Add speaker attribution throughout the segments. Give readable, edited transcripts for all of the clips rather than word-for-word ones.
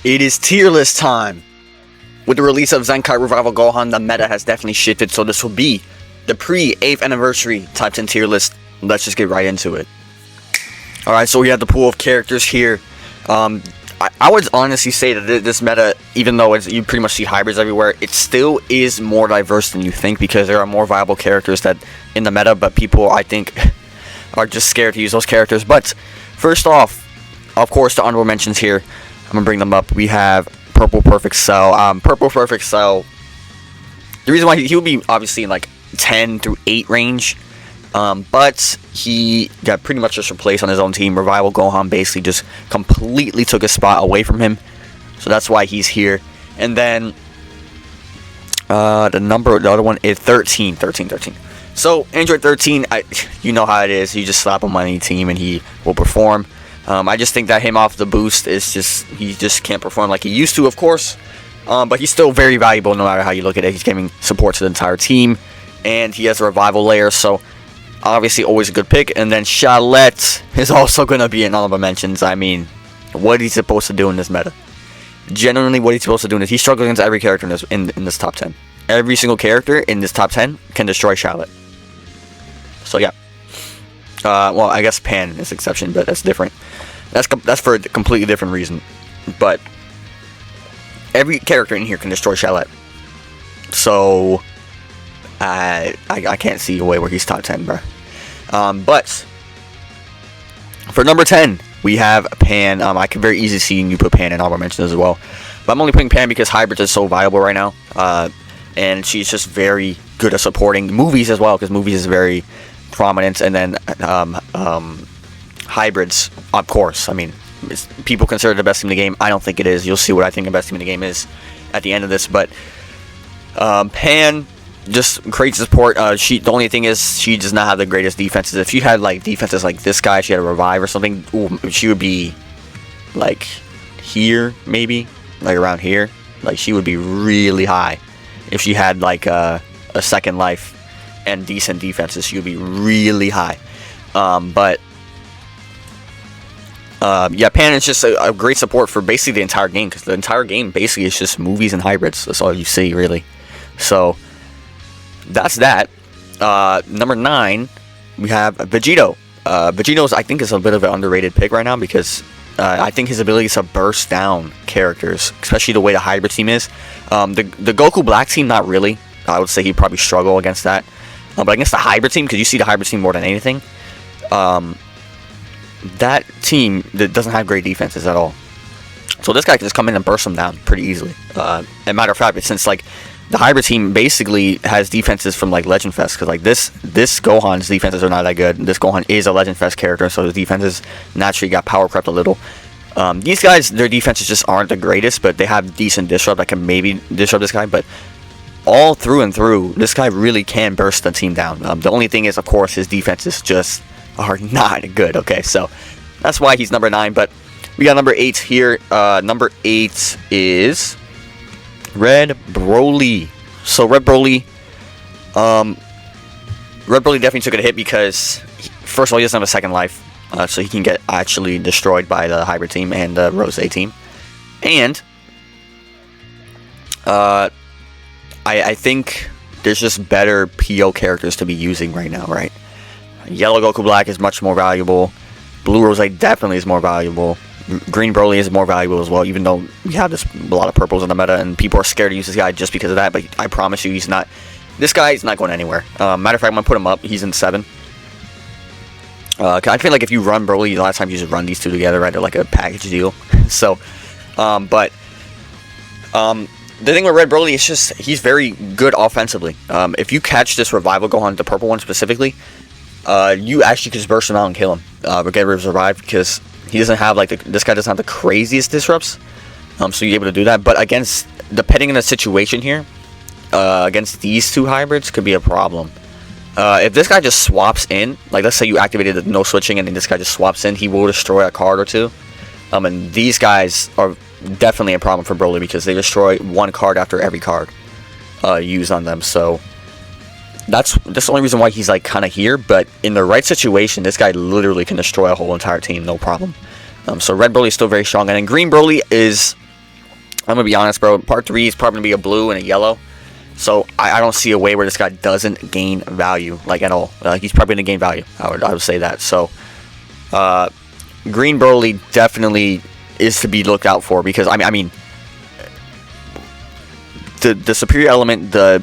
Speaker 1: It is tier list time. With the release of Zenkai Revival Gohan, the meta has definitely shifted, so this will be the pre-8th anniversary Type 10 tier list. Let's just get right into it. Alright, so we have the pool of characters here. I would honestly say that this meta, even though you pretty much see hybrids everywhere, it still is more diverse than you think, because there are more viable characters that in the meta, but people, I think, are just scared to use those characters. But first off, of course, the honorable mentions here, I'm going to bring them up. We have Purple Perfect Cell. Purple Perfect Cell, the reason why he would be obviously in like 10 through 8 range, but he got pretty much just replaced on his own team. Revival Gohan basically just completely took his spot away from him, so that's why he's here. And then the other one is 13. So Android 13, you know how it is. You just slap him on any team and he will perform. I just think that him off the boost is he just can't perform like he used to, of course. But he's still very valuable no matter how you look at it. He's giving support to the entire team, and he has a revival layer, so obviously always a good pick. And then Charlotte is also going to be in honorable mentions. I mean, what he's supposed to do in this meta? Genuinely, what he's supposed to do is he struggles against every character in this top 10. Every single character in this top 10 can destroy Charlotte. So yeah. Well, I guess Pan is an exception, but that's different. That's for a completely different reason. But every character in here can destroy Charlotte. So I can't see a way where he's top 10, bro. But for number 10, we have Pan. I can very easily see you put Pan in honorable mentions as well. But I'm only putting Pan because Hybrids is so viable right now. And she's just very good at supporting movies as well, because movies is very prominent. And then Hybrids, of course. I mean, people consider it the best team in the game. I don't think it is. You'll see what I think the best team in the game is at the end of this. But Pan just great support. The only thing is she does not have the greatest defenses. If you had like defenses like this guy, she had a revive or something, she would be like here, maybe like around here. Like she would be really high if she had like a second life and decent defenses. She would be really high. Yeah, Pan is just a great support for basically the entire game, because the entire game basically is just movies and hybrids. That's all you see, really. So that's that. Number 9, we have Vegito. Vegito, I think, is a bit of an underrated pick right now, because I think his ability to burst down characters, especially the way the hybrid team is. The Goku Black team, not really. I would say he'd probably struggle against that. But against the hybrid team, because you see the hybrid team more than anything, that team that doesn't have great defenses at all. So this guy can just come in and burst them down pretty easily. As a matter of fact, since like the hybrid team basically has defenses from like Legend Fest, because like this Gohan's defenses are not that good. This Gohan is a Legend Fest character, so his defenses naturally got power crept a little. These guys, their defenses just aren't the greatest, but they have decent disrupt that can maybe disrupt this guy. But all through and through, this guy really can burst the team down. The only thing is, of course, his defenses just are not good. Okay, so that's why he's number 9. But we got number 8 here. Number 8 is Red Broly. So Red Broly definitely took a hit because first of all, he doesn't have a second life, so he can get actually destroyed by the hybrid team and the Rose team. And I think there's just better PO characters to be using right now, right? Yellow Goku Black is much more valuable. Blue Rose definitely is more valuable. Green Broly is more valuable as well, even though we have a lot of purples in the meta, and people are scared to use this guy just because of that. But I promise you, this guy is not going anywhere. Matter of fact, I'm going to put him up. He's in 7. I feel like if you run Broly, a lot of times you just run these two together, right? They're like a package deal. So, the thing with Red Broly is just he's very good offensively. If you catch this Revival Gohan, the purple one specifically, you actually can just burst him out and kill him. Get rid of his revive, because he doesn't have this guy doesn't have the craziest disrupts. So you're able to do that. But depending on the situation here, against these two hybrids could be a problem. If this guy just swaps in, like let's say you activated the no switching and then this guy just swaps in, he will destroy a card or two. And these guys are definitely a problem for Broly, because they destroy one card after every card used on them. So that's the only reason why he's like kind of here. But in the right situation, this guy literally can destroy a whole entire team, no problem. So Red Broly is still very strong, and then Green Broly is I'm gonna be honest, bro. Part 3 is probably gonna be a blue and a yellow. So I don't see a way where this guy doesn't gain value, like, at all. He's probably gonna gain value. I would say that. So Green Broly definitely is to be looked out for, because I mean the superior element, because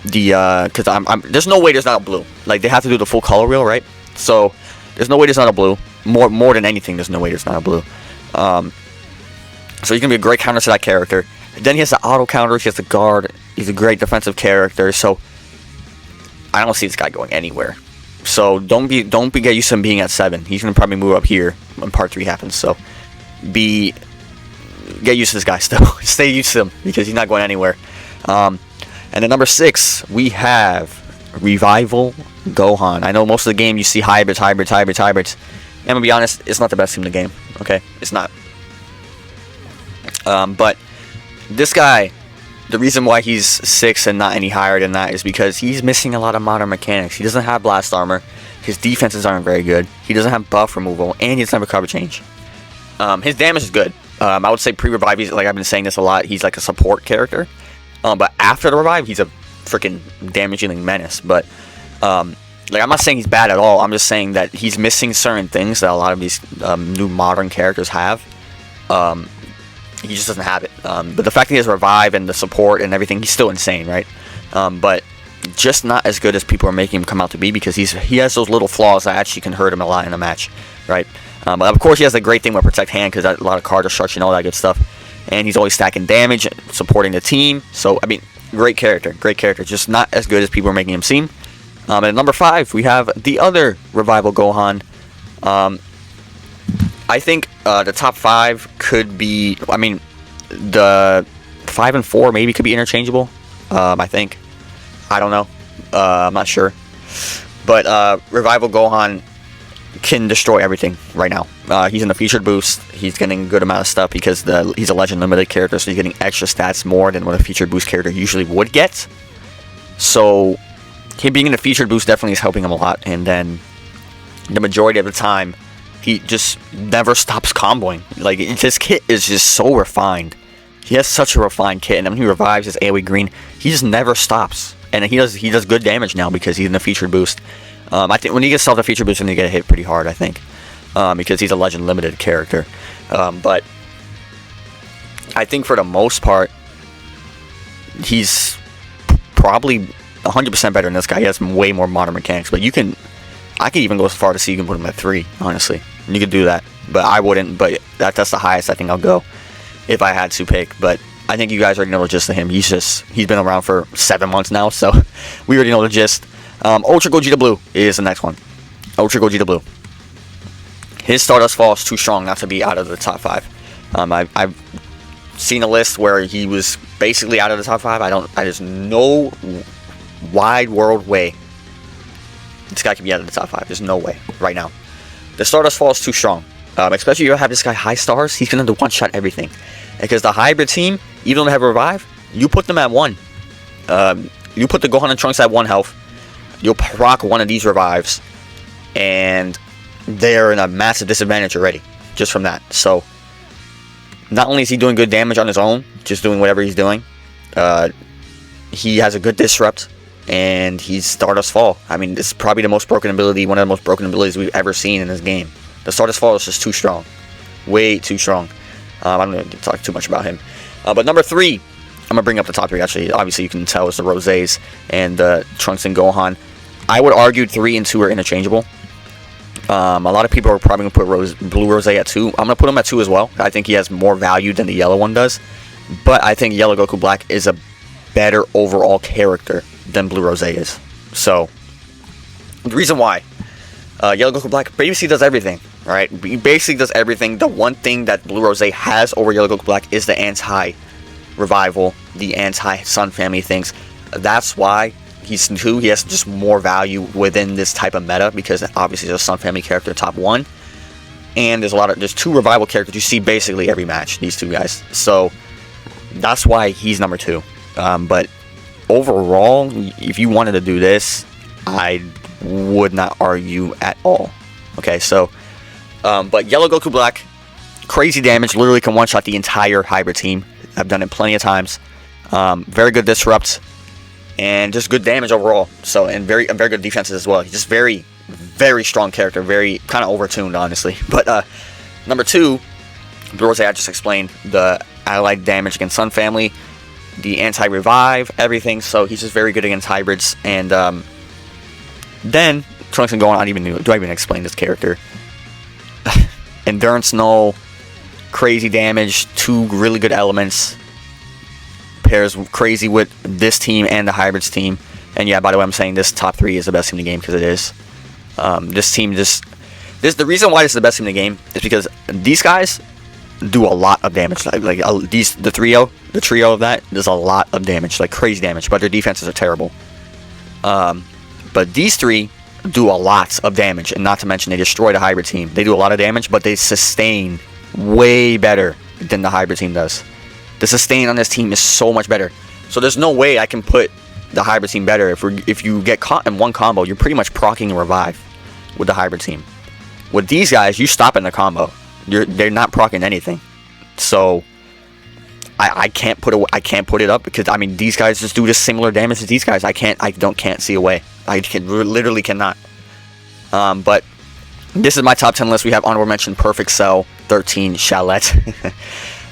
Speaker 1: there's no way there's not a blue. Like, they have to do the full color wheel, right? So there's no way there's not a blue. More than anything, there's no way there's not a blue. So he's gonna be a great counter to that character. Then he has the auto counters. He has the guard. He's a great defensive character. So I don't see this guy going anywhere. So don't get used to him being at 7. He's gonna probably move up here when part 3 happens. So get used to this guy still. Stay used to him, because he's not going anywhere. And then number 6, we have Revival Gohan. I know most of the game you see hybrids. And I'm gonna be honest, it's not the best team in the game. Okay, it's not. But this guy, the reason why he's 6 and not any higher than that is because he's missing a lot of modern mechanics. He doesn't have blast armor. His defenses aren't very good. He doesn't have buff removal, and he doesn't have a cover change. His damage is good. I would say pre-revive, like I've been saying this a lot, he's like a support character. But after the revive, he's a freaking damage-dealing menace. But like, I'm not saying he's bad at all. I'm just saying that he's missing certain things that a lot of these new modern characters have. He just doesn't have it. But the fact that he has revive and the support and everything, he's still insane, right? But just not as good as people are making him come out to be, because he has those little flaws that actually can hurt him a lot in a match, right? But of course, he has the great thing with Protect Hand, because a lot of card destruction, all that good stuff. And he's always stacking damage, supporting the team. So, I mean, great character. Just not as good as people are making him seem. And at number 5, we have the other Revival Gohan. I think the top 5 could be, I mean, the 5 and 4 maybe could be interchangeable. I think. I don't know. I'm not sure. But Revival Gohan can destroy everything right now. He's in the featured boost. He's getting a good amount of stuff because he's a legend limited character, so he's getting extra stats more than what a featured boost character usually would get. So him being in the featured boost definitely is helping him a lot. And then the majority of the time, he just never stops comboing. Like, his kit is just so refined. He has such a refined kit, and when he revives his AoE green, he just never stops. And he does good damage now because he's in the featured boost. I think when he gets off the feature boost, he's going to get hit pretty hard, I think. Because he's a legend limited character. But I think for the most part, he's probably 100% better than this guy. He has way more modern mechanics. But I could even go as far to say you can put him at 3, honestly. You could do that. But I wouldn't. But that's the highest I think I'll go if I had to pick. But I think you guys already know the gist of him. He's been around for 7 months now. So we already know the gist. Ultra Gogeta Blue is the next one. Ultra Gogeta Blue. His Stardust Fall is too strong not to be out of the top 5. I've seen a list where he was basically out of the top 5. There's no wide world way this guy can be out of the top 5. There's no way right now. The Stardust Fall is too strong. Especially if you have this guy high stars, he's going to one-shot everything. Because the hybrid team, even though they have a revive, you put them at 1. You put the Gohan and Trunks at 1 health. You'll proc one of these revives, and they're in a massive disadvantage already, just from that. So, not only is he doing good damage on his own, just doing whatever he's doing, he has a good disrupt, and he's Stardust Fall. I mean, this is probably the most broken ability, one of the most broken abilities we've ever seen in this game. The Stardust Fall is just too strong. Way too strong. I don't need to talk too much about him. But number 3, I'm going to bring up the top 3, actually. Obviously, you can tell it's the Rosés and the Trunks and Gohan. I would argue 3 and 2 are interchangeable. A lot of people are probably going to put Blue Rosé at 2. I'm going to put him at 2 as well. I think he has more value than the yellow one does. But I think Yellow Goku Black is a better overall character than Blue Rosé is. So, the reason why. Yellow Goku Black basically does everything. Right? He basically does everything. The one thing that Blue Rosé has over Yellow Goku Black is the anti-revival, the anti-Sun family things. That's why he's 2. He has just more value within this type of meta, because obviously there's a Sun family character top 1, and there's 2 revival characters you see basically every match, these 2 guys. So that's why he's number 2. But overall, if you wanted to do this, I would not argue at all. Okay, so but Yellow Goku Black, crazy damage, literally can one-shot the entire hybrid team. I've done it plenty of times. Very good disrupt, and just good damage overall. So, and very good defenses as well. He's just very, very strong character. Very kind of overtuned, honestly. But number 2, the rules I just explained, the allied damage against Sun Family, the anti-revive, everything. So he's just very good against hybrids. And then Trunks and Gohan. Do I even explain this character? Endurance null, crazy damage, 2 really good elements. Pairs crazy with this team and the hybrids team. And yeah, by the way, I'm saying this top 3 is the best team in the game because it is. This team the reason why this is the best team in the game is because these guys do a lot of damage. The trio of that does a lot of damage, like crazy damage. But their defenses are terrible. But these 3 do a lot of damage, and not to mention they destroy the hybrid team. They do a lot of damage, but they sustain way better than the hybrid team does. The sustain on this team is so much better. So there's no way I can put the hybrid team better. If you get caught in one combo, you're pretty much proccing a revive with the hybrid team. With these guys, you stop in the combo. They're not proccing anything. So I can't put it up because I mean these guys just do just similar damage as these guys. I can't see a way. I literally cannot. But this is my top 10 list. We have honorable mention Perfect Cell, 13 Shallot,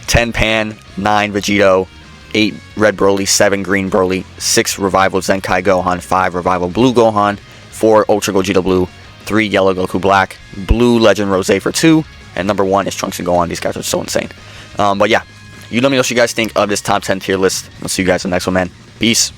Speaker 1: 10 Pan, 9 Vegito, 8 Red Broly, 7 Green Broly, 6 Revival Zenkai Gohan, 5 Revival Blue Gohan, 4 Ultra Gogeta Blue, 3 Yellow Goku Black, Blue Legend Rose for 2, and number 1 is Trunks and Gohan. These guys are so insane. But yeah, you let me know what you guys think of this top 10 tier list. I'll see you guys in the next one, man. Peace.